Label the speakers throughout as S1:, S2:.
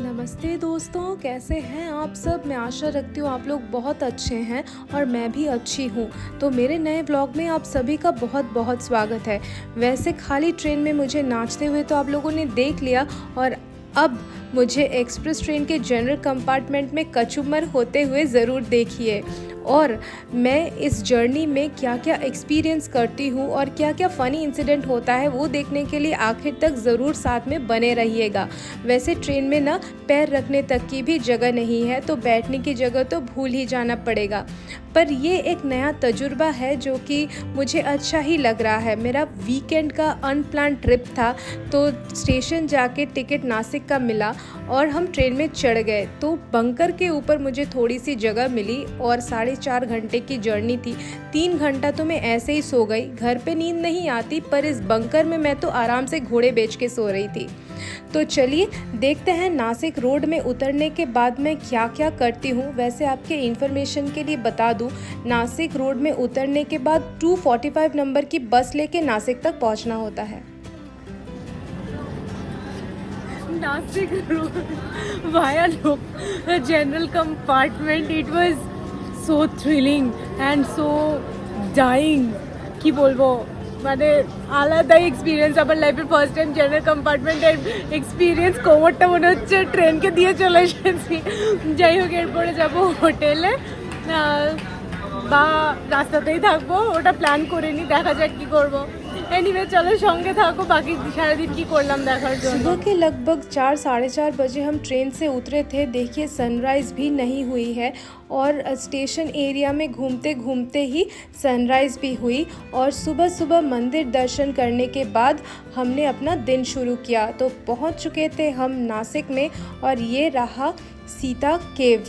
S1: नमस्ते दोस्तों, कैसे हैं आप सब। मैं आशा रखती हूँ आप लोग बहुत अच्छे हैं और मैं भी अच्छी हूँ। तो मेरे नए ब्लॉग में आप सभी का बहुत बहुत स्वागत है। वैसे खाली ट्रेन में मुझे नाचते हुए तो आप लोगों ने देख लिया, और अब मुझे एक्सप्रेस ट्रेन के जनरल कंपार्टमेंट में कचूमर होते हुए ज़रूर देखिए। और मैं इस जर्नी में क्या क्या एक्सपीरियंस करती हूँ और क्या क्या फ़नी इंसिडेंट होता है वो देखने के लिए आखिर तक ज़रूर साथ में बने रहिएगा। वैसे ट्रेन में ना पैर रखने तक की भी जगह नहीं है, तो बैठने की जगह तो भूल ही जाना पड़ेगा। पर ये एक नया तजुर्बा है जो कि मुझे अच्छा ही लग रहा है। मेरा वीकेंड का अनप्लान ट्रिप था, तो स्टेशन जाके टिकट नासिक का मिला और हम ट्रेन में चढ़ गए। तो बंकर के ऊपर मुझे थोड़ी सी जगह मिली और 4.5 घंटे की जर्नी थी। 3 घंटा तो मैं ऐसे ही सो गई। घर पे नींद नहीं आती, पर इस बंकर में मैं तो आराम से घोड़े बेच के सो रही थी। तो चलिए देखते हैं नासिक रोड में उतरने के बाद मैं क्या क्या करती हूँ। वैसे आपके इन्फॉर्मेशन के लिए बता दूँ, नासिक रोड में उतरने के बाद 245 नंबर की बस लेके नासिक तक पहुँचना होता है। Nashik road via general compartment, it was so thrilling and so dying কি বলবো, মানে আলাদাই এক্সপিরিয়েন্স। আমার লাইফের ফার্স্ট টাইম জেনারেল কম্পার্টমেন্টের এক্সপিরিয়েন্স। কোমরটা মনে হচ্ছে ট্রেনকে দিয়ে চলে এসেছি। যাই হোক, এরপরে যাবো হোটেলে বা রাস্তাতেই থাকবো, ওটা প্ল্যান করিনি, দেখা যাক কি করবো। एनीवे चलो संगे थाको, बाकी सारा दिन की करलाम देखार जन्य। सुबह के लगभग 4 साढ़े 4 बजे हम ट्रेन से उतरे थे। देखिए सनराइज़ भी नहीं हुई है और स्टेशन एरिया में घूमते घूमते ही सनराइज़ भी हुई। और सुबह सुबह मंदिर दर्शन करने के बाद हमने अपना दिन शुरू किया। तो पहुंच चुके थे हम नासिक में, और ये रहा सीता केव।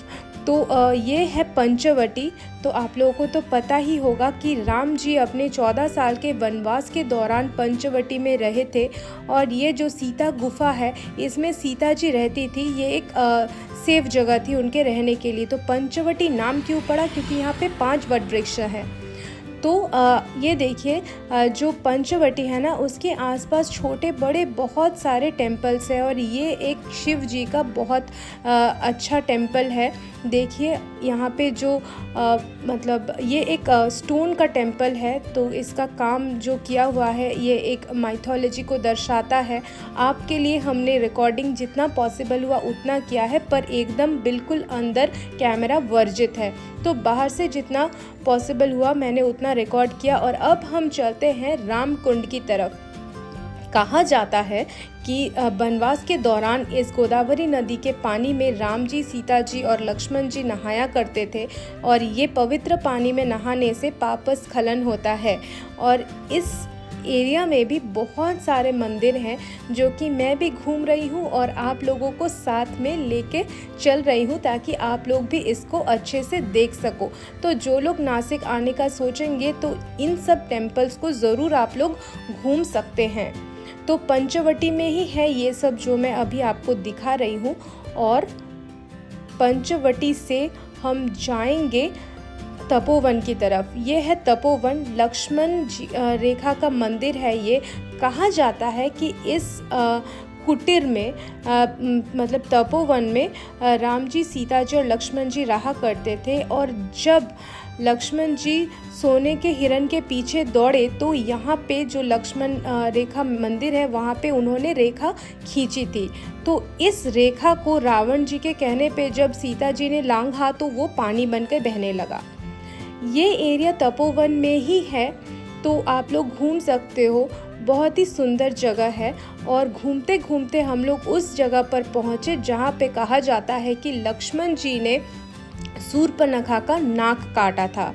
S1: तो ये है पंचवटी। तो आप लोगों को तो पता ही होगा कि राम जी अपने 14 साल के वनवास के दौरान पंचवटी में रहे थे, और ये जो सीता गुफा है इसमें सीता जी रहती थी। ये एक सेफ जगह थी उनके रहने के लिए। तो पंचवटी नाम क्यों पड़ा, क्योंकि यहाँ पे 5 वट वृक्ष हैं। तो ये देखिए, जो पंचवटी है ना, उसके आसपास छोटे बड़े बहुत सारे टेम्पल्स हैं, और ये एक शिव जी का बहुत अच्छा टेम्पल है। देखिए यहाँ पे जो मतलब ये एक स्टोन का टेम्पल है, तो इसका काम जो किया हुआ है ये एक माइथोलॉजी को दर्शाता है। आपके लिए हमने रिकॉर्डिंग जितना पॉसिबल हुआ उतना किया है, पर एकदम बिल्कुल अंदर कैमरा वर्जित है। तो बाहर से जितना पॉसिबल हुआ मैंने उतना रिकॉर्ड किया। और अब हम चलते हैं राम कुंड की तरफ। कहा जाता है कि वनवास के दौरान इस गोदावरी नदी के पानी में राम जी, सीता जी और लक्ष्मण जी नहाया करते थे, और ये पवित्र पानी में नहाने से पाप स्खलन होता है। और इस एरिया में भी बहुत सारे मंदिर हैं जो कि मैं भी घूम रही हूँ और आप लोगों को साथ में लेके चल रही हूँ, ताकि आप लोग भी इसको अच्छे से देख सको। तो जो लोग नासिक आने का सोचेंगे तो इन सब टेम्पल्स को ज़रूर आप लोग घूम सकते हैं। तो पंचवटी में ही है ये सब जो मैं अभी आपको दिखा रही हूँ। और पंचवटी से हम जाएंगे तपोवन की तरफ। ये है तपोवन, लक्ष्मण जी रेखा का मंदिर है। ये कहा जाता है कि इस कुटीर में मतलब तपोवन में राम जी, सीता जी और लक्ष्मण जी रहा करते थे। और जब लक्ष्मण जी सोने के हिरण के पीछे दौड़े तो यहाँ पे जो लक्ष्मण रेखा मंदिर है वहाँ पे उन्होंने रेखा खींची थी। तो इस रेखा को रावण जी के कहने पे जब सीता जी ने लांघा तो वो पानी बनकर बहने लगा। ये एरिया तपोवन में ही है, तो आप लोग घूम सकते हो। बहुत ही सुंदर जगह है। और घूमते घूमते हम लोग उस जगह पर पहुँचे जहाँ पे कहा जाता है कि लक्ष्मण जी ने शूर्पणखा का नाक काटा था।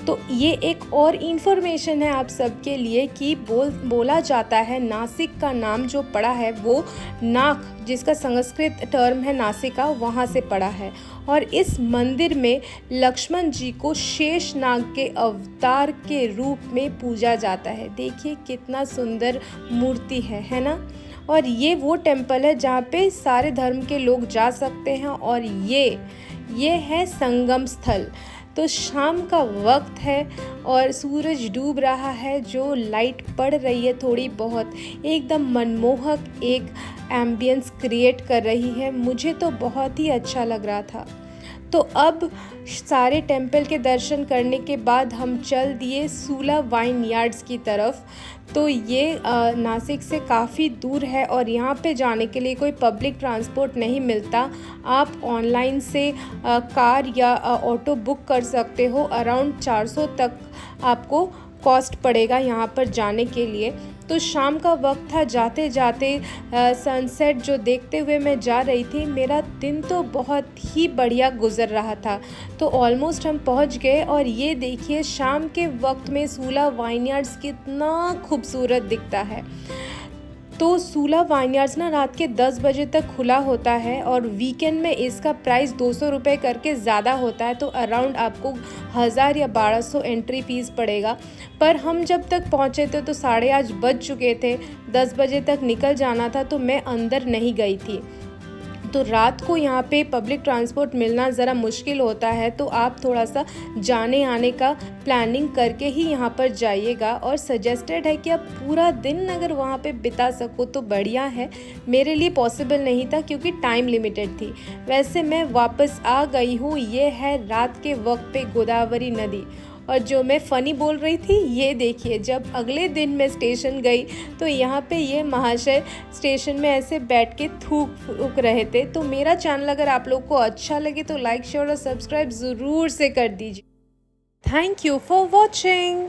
S1: तो ये एक और इन्फॉर्मेशन है आप सबके लिए कि बोला जाता है नासिक का नाम जो पड़ा है वो नाक, जिसका संस्कृत टर्म है नासिका, वहाँ से पड़ा है। और इस मंदिर में लक्ष्मण जी को शेष नाग के अवतार के रूप में पूजा जाता है। देखिए कितना सुंदर मूर्ति है ना। और ये वो टेम्पल है जहाँ पे सारे धर्म के लोग जा सकते हैं। और ये है संगम स्थल। तो शाम का वक्त है और सूरज डूब रहा है, जो लाइट पड़ रही है थोड़ी बहुत, एकदम मनमोहक एक एम्बियंस क्रिएट कर रही है। मुझे तो बहुत ही अच्छा लग रहा था। तो अब सारे टेम्पल के दर्शन करने के बाद हम चल दिए सूला वाइन यार्ड्स की तरफ। तो ये नासिक से काफ़ी दूर है और यहाँ पे जाने के लिए कोई पब्लिक ट्रांसपोर्ट नहीं मिलता। आप ऑनलाइन से कार या ऑटो बुक कर सकते हो। अराउंड 400 तक आपको कॉस्ट पड़ेगा यहाँ पर जाने के लिए। तो शाम का वक्त था, जाते जाते सनसेट जो देखते हुए मैं जा रही थी, मेरा दिन तो बहुत ही बढ़िया गुजर रहा था। तो ऑलमोस्ट हम पहुँच गए और ये देखिए शाम के वक्त में सूला वाइनयार्ड्स कितना खूबसूरत दिखता है। तो सूला वाइनयार्ड्स ना रात के 10 बजे तक खुला होता है और वीकेंड में इसका प्राइस 200 रुपये करके ज़्यादा होता है। तो अराउंड आपको 1000 या 1200 एंट्री फ़ीस पड़ेगा। पर हम जब तक पहुँचे थे तो 8:30 बज चुके थे, 10 बजे तक निकल जाना था, तो मैं अंदर नहीं गई थी। तो रात को यहाँ पे पब्लिक ट्रांसपोर्ट मिलना ज़रा मुश्किल होता है, तो आप थोड़ा सा जाने आने का प्लानिंग करके ही यहाँ पर जाइएगा। और सजेस्टेड है कि आप पूरा दिन अगर वहाँ पे बिता सको तो बढ़िया है। मेरे लिए पॉसिबल नहीं था क्योंकि टाइम लिमिटेड थी। वैसे मैं वापस आ गई हूँ। ये है रात के वक्त पे गोदावरी नदी। और जो मैं फ़नी बोल रही थी, ये देखिए जब अगले दिन मैं स्टेशन गई तो यहाँ पे ये महाशय स्टेशन में ऐसे बैठ के थूक फूक रहे थे। तो मेरा चैनल अगर आप लोग को अच्छा लगे तो लाइक शेयर और सब्सक्राइब ज़रूर से कर दीजिए। Thank you for watching.